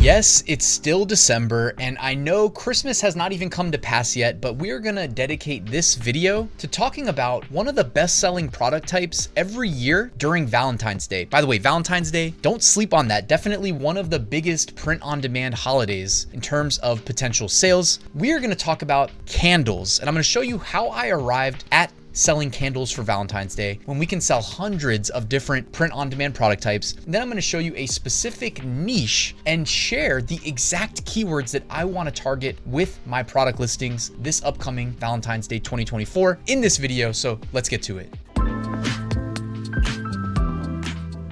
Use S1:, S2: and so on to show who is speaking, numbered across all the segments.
S1: Yes, it's still December, and I know Christmas has not even come to pass yet, but we're gonna dedicate this video to talking about one of the best-selling product types every year during Valentine's Day. By the way, Valentine's Day, don't sleep on that. Definitely one of the biggest print-on-demand holidays in terms of potential sales. We are gonna talk about candles, and I'm gonna show you how I arrived at selling candles for Valentine's Day when we can sell hundreds of different print-on-demand product types. And then I'm gonna show you a specific niche and share the exact keywords that I wanna target with my product listings this upcoming Valentine's Day 2024 in this video, so let's get to it.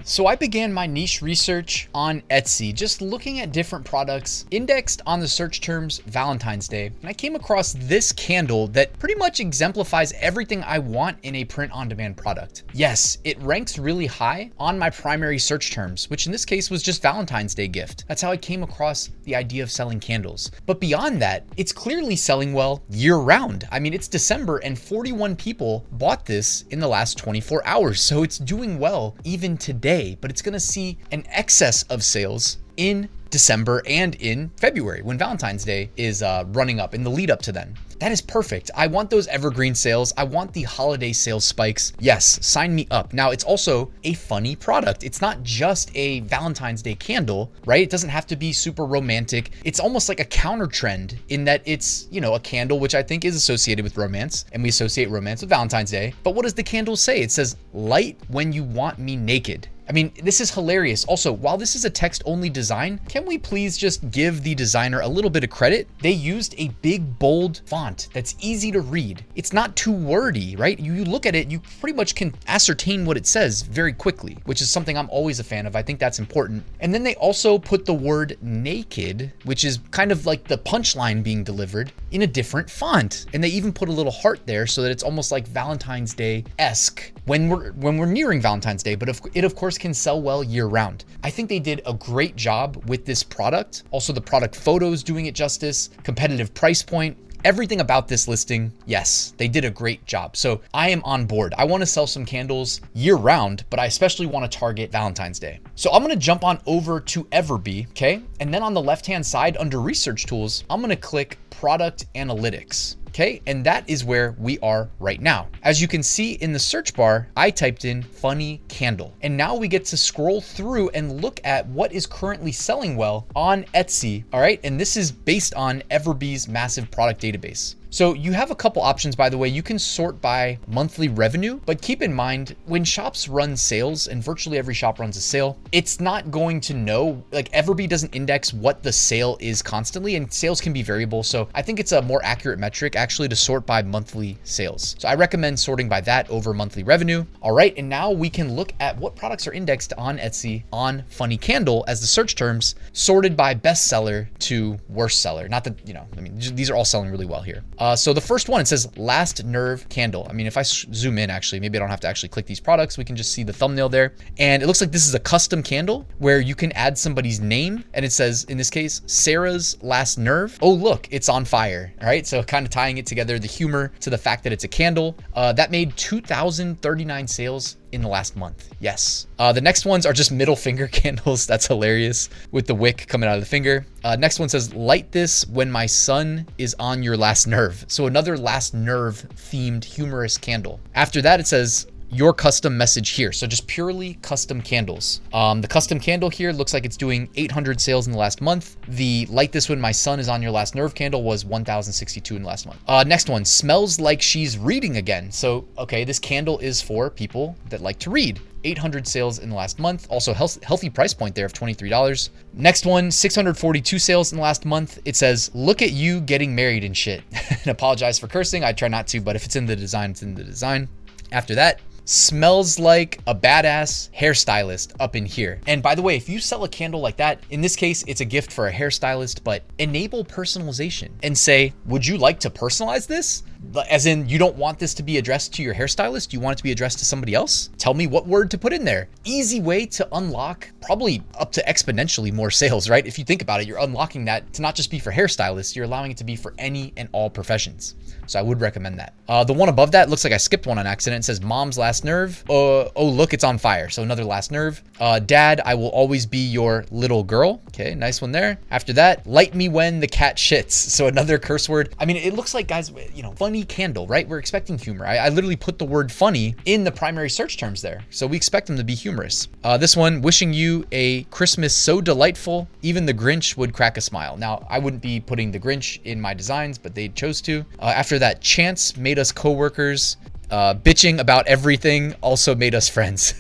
S1: So I began my niche research on Etsy, just looking at different products indexed on the search terms Valentine's Day. And I came across this candle that pretty much exemplifies everything I want in a print-on-demand product. Yes, it ranks really high on my primary search terms, which in this case was just Valentine's Day gift. That's how I came across the idea of selling candles. But beyond that, it's clearly selling well year round. I mean, it's December and 41 people bought this in the last 24 hours. So it's doing well even today. But it's gonna see an excess of sales in December and in February when Valentine's Day is running up in the lead up to then. That is perfect. I want those evergreen sales. I want the holiday sales spikes. Yes, sign me up. Now, it's also a funny product. It's not just a Valentine's Day candle, right? It doesn't have to be super romantic. It's almost like a counter trend in that it's, you know, a candle, which I think is associated with romance, and we associate romance with Valentine's Day. But what does the candle say? It says, "Light when you want me naked." I mean, this is hilarious. Also, while this is a text-only design, can we please just give the designer a little bit of credit? They used a big, bold font that's easy to read. It's not too wordy, right? You look at it, you pretty much can ascertain what it says very quickly, which is something I'm always a fan of. I think that's important. And then they also put the word naked, which is kind of like the punchline being delivered, in a different font. And they even put a little heart there so that it's almost like Valentine's Day-esque when we're nearing Valentine's Day, but it of course can sell well year round. I think they did a great job with this product. Also, the product photos doing it justice, competitive price point, everything about this listing. Yes, they did a great job. So I am on board. I want to sell some candles year round, but I especially want to target Valentine's Day. So I'm going to jump on over to Everbee, okay? And then on the left-hand side under research tools, I'm going to click product analytics. Okay, and that is where we are right now. As you can see in the search bar, I typed in funny candle. And now we get to scroll through and look at what is currently selling well on Etsy, all right? And this is based on Everbee's massive product database. So you have a couple options, by the way. You can sort by monthly revenue, but keep in mind when shops run sales, and virtually every shop runs a sale, it's not going to know, like Everbee doesn't index what the sale is constantly, and sales can be variable. So I think it's a more accurate metric actually to sort by monthly sales. So I recommend sorting by that over monthly revenue. All right, and now we can look at what products are indexed on Etsy on funny candle as the search terms, sorted by best seller to worst seller. Not that, you know, I mean, these are all selling really well here. So the first one, it says Last Nerve Candle. I mean, if I zoom in, actually, maybe I don't have to actually click these products. We can just see the thumbnail there. And it looks like this is a custom candle where you can add somebody's name. And it says, in this case, Sarah's Last Nerve. Oh, look, it's on fire. All right, so kind of tying it together, the humor to the fact that it's a candle. That made 2,039 sales in the last month. Yes. The next ones are just middle finger candles. That's hilarious with the wick coming out of the finger. Next one says, light this when my son is on your last nerve. So another last nerve themed humorous candle. After that, it says, your custom message here. So just purely custom candles. The custom candle here looks like it's doing 800 sales in the last month. The light this when my son is on your last nerve candle was 1,062 in the last month. Next one, smells like she's reading again. So, okay, this candle is for people that like to read. 800 sales in the last month. Also healthy price point there of $23. Next one, 642 sales in the last month. It says, look at you getting married and shit. And apologize for cursing. I try not to, but if it's in the design, it's in the design. After that, smells like a badass hairstylist up in here. And by the way, if you sell a candle like that, in this case, it's a gift for a hairstylist, but enable personalization and say, would you like to personalize this? As in, you don't want this to be addressed to your hairstylist? You want it to be addressed to somebody else? Tell me what word to put in there. Easy way to unlock probably up to exponentially more sales, right? If you think about it, you're unlocking that to not just be for hairstylists, you're allowing it to be for any and all professions. So I would recommend that. The one above that looks like I skipped one on accident. It says mom's last nerve. Oh, look, it's on fire. So another last nerve. Dad, I will always be your little girl. Okay, nice one there. After that, light me when the cat shits. So another curse word. I mean, it looks like, guys, you know, funny candle, right? We're expecting humor. I literally put the word funny in the primary search terms there. So we expect them to be humorous. This one, wishing you a Christmas so delightful, even the Grinch would crack a smile. Now, I wouldn't be putting the Grinch in my designs, but they chose to. After that, chance made us co-workers. Bitching about everything also made us friends.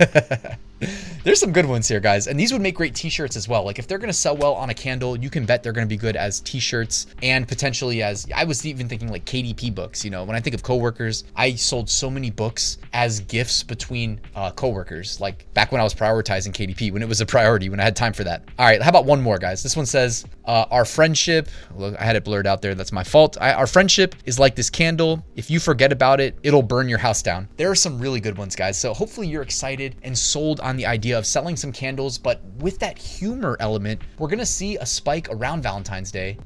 S1: There's some good ones here, guys. And these would make great t-shirts as well. Like if they're going to sell well on a candle, you can bet they're going to be good as t-shirts and potentially as, I was even thinking like KDP books. You know, when I think of coworkers, I sold so many books as gifts between coworkers, like back when I was prioritizing KDP, when it was a priority, when I had time for that. All right, how about one more, guys? This one says, our friendship, look, I had it blurred out there. That's my fault. Our friendship is like this candle. If you forget about it, it'll burn your house down. There are some really good ones, guys. So hopefully you're excited and sold on the idea of selling some candles, but with that humor element, we're gonna see a spike around Valentine's Day.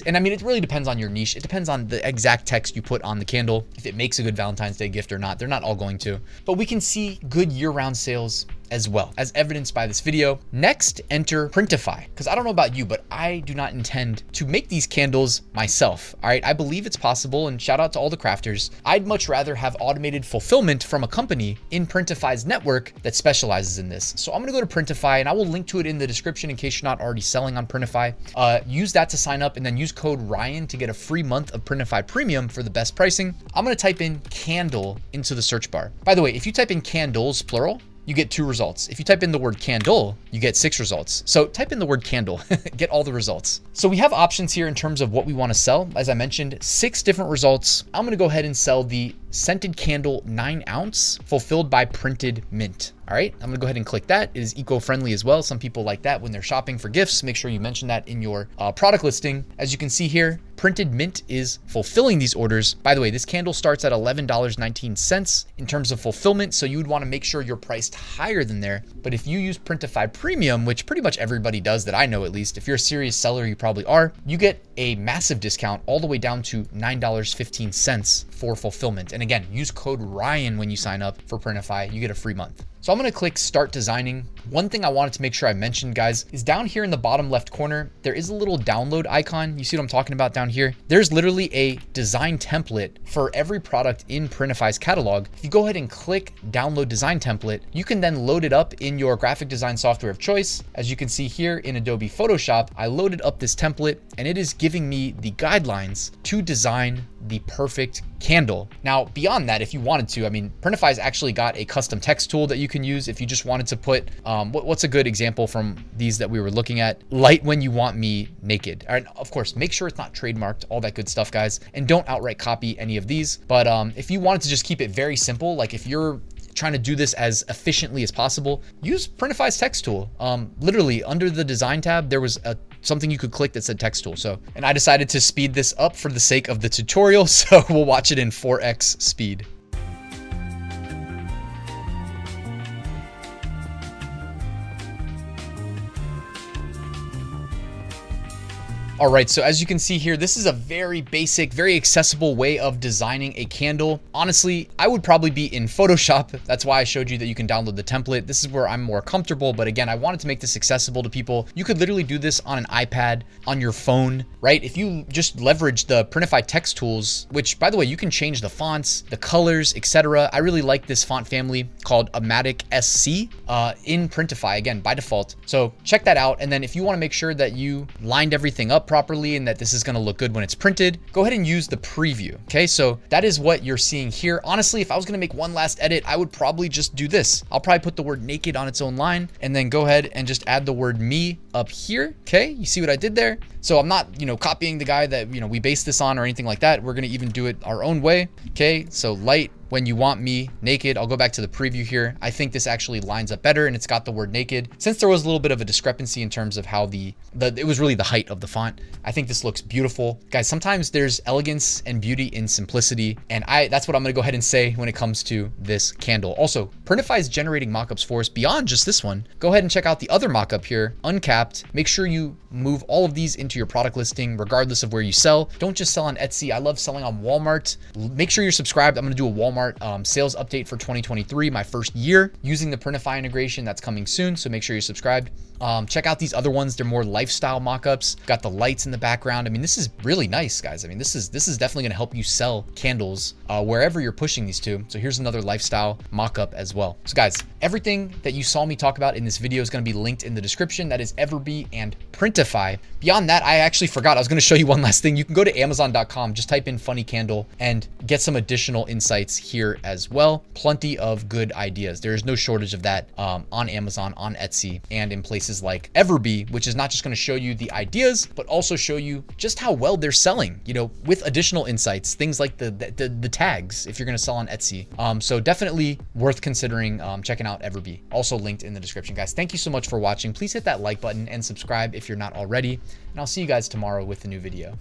S1: And I mean, it really depends on your niche. It depends on the exact text you put on the candle, if it makes a good Valentine's Day gift or not. They're not all going to, but we can see good year-round sales as well, as evidenced by this video. Next, enter Printify, because I don't know about you, but I do not intend to make these candles myself. All right, I believe it's possible, and shout out to all the crafters. I'd much rather have automated fulfillment from a company in Printify's network that specializes in this. So I'm gonna go to Printify, and I will link to it in the description in case you're not already selling on Printify. Use that to sign up, and then use code Ryan to get a free month of Printify Premium for the best pricing. I'm gonna type in candle into the search bar. By the way, if you type in candles, plural, you get 2 results. If you type in the word candle, you get 6 results. So type in the word candle, get all the results. So we have options here in terms of what we want to sell. As I mentioned, 6 different results. I'm going to go ahead and sell the scented candle 9 ounce fulfilled by Printed Mint. All right, I'm gonna go ahead and click that. It is eco-friendly as well. Some people like that when they're shopping for gifts. Make sure you mention that in your product listing. As you can see here, Printed Mint is fulfilling these orders. By the way, this candle starts at $11.19 in terms of fulfillment. So you would wanna make sure you're priced higher than there. But if you use Printify Premium, which pretty much everybody does that I know at least, if you're a serious seller, you probably are, you get a massive discount all the way down to $9.15 for fulfillment. And again, use code Ryan when you sign up for Printify, you get a free month. So I'm gonna click start designing. One thing I wanted to make sure I mentioned, guys, is down here in the bottom left corner, there is a little download icon. You see what I'm talking about down here? There's literally a design template for every product in Printify's catalog. If you go ahead and click download design template, you can then load it up in your graphic design software of choice. As you can see here in Adobe Photoshop, I loaded up this template and it is giving me the guidelines to design the perfect candle. Now, beyond that, if you wanted to, I mean, Printify's actually got a custom text tool that you can use if you just wanted to put, what's a good example from these that we were looking at? Light when you want me naked. All right, of course, make sure it's not trademarked, all that good stuff, guys, and don't outright copy any of these. But if you wanted to just keep it very simple, like if you're trying to do this as efficiently as possible, use Printify's text tool. Literally under the design tab, there was something you could click that said text tool. So, and I decided to speed this up for the sake of the tutorial. So we'll watch it in 4x speed. All right, so as you can see here, this is a very basic, very accessible way of designing a candle. Honestly, I would probably be in Photoshop. That's why I showed you that you can download the template. This is where I'm more comfortable, but again, I wanted to make this accessible to people. You could literally do this on an iPad, on your phone, right? If you just leverage the Printify text tools, which by the way, you can change the fonts, the colors, etc. I really like this font family called Amatic SC in Printify, again, by default. So check that out. And then if you wanna make sure that you lined everything up properly and that this is going to look good when it's printed, go ahead and use the preview. Okay, so that is what you're seeing here. Honestly, if I was going to make one last edit, I would probably just do this. I'll probably put the word naked on its own line and then go ahead and just add the word me up here. Okay, you see what I did there? So I'm not, copying the guy that, we based this on or anything like that. We're going to even do it our own way. Okay, so light when you want me naked, I'll go back to the preview here. I think this actually lines up better and it's got the word naked. Since there was a little bit of a discrepancy in terms of how it was really the height of the font, I think this looks beautiful. Guys, sometimes there's elegance and beauty in simplicity, and that's what I'm gonna go ahead and say when it comes to this candle. Also, Printify is generating mockups for us beyond just this one. Go ahead and check out the other mockup here, uncapped. Make sure you move all of these into your product listing, regardless of where you sell. Don't just sell on Etsy. I love selling on Walmart. Make sure you're subscribed. I'm gonna do a Walmart sales update for 2023, my first year using the Printify integration. That's coming soon, so make sure you're subscribed. Check out these other ones. They're more lifestyle mockups. Got the lights in the background. I mean, this is really nice, guys. I mean, this is definitely gonna help you sell candles wherever you're pushing these to. So here's another lifestyle mockup as well. So guys, everything that you saw me talk about in this video is gonna be linked in the description. That is Evergreen and Printify. Beyond that, I actually forgot. I was gonna show you one last thing. You can go to Amazon.com, just type in funny candle and get some additional insights here as well. Plenty of good ideas. There is no shortage of that on Amazon, on Etsy, and in places like Evergreen, which is not just going to show you the ideas, but also show you just how well they're selling, you know, with additional insights, things like the tags, if you're going to sell on Etsy. So definitely worth considering checking out Evergreen. Also linked in the description, guys. Thank you so much for watching. Please hit that like button and subscribe if you're not already, and I'll see you guys tomorrow with a new video.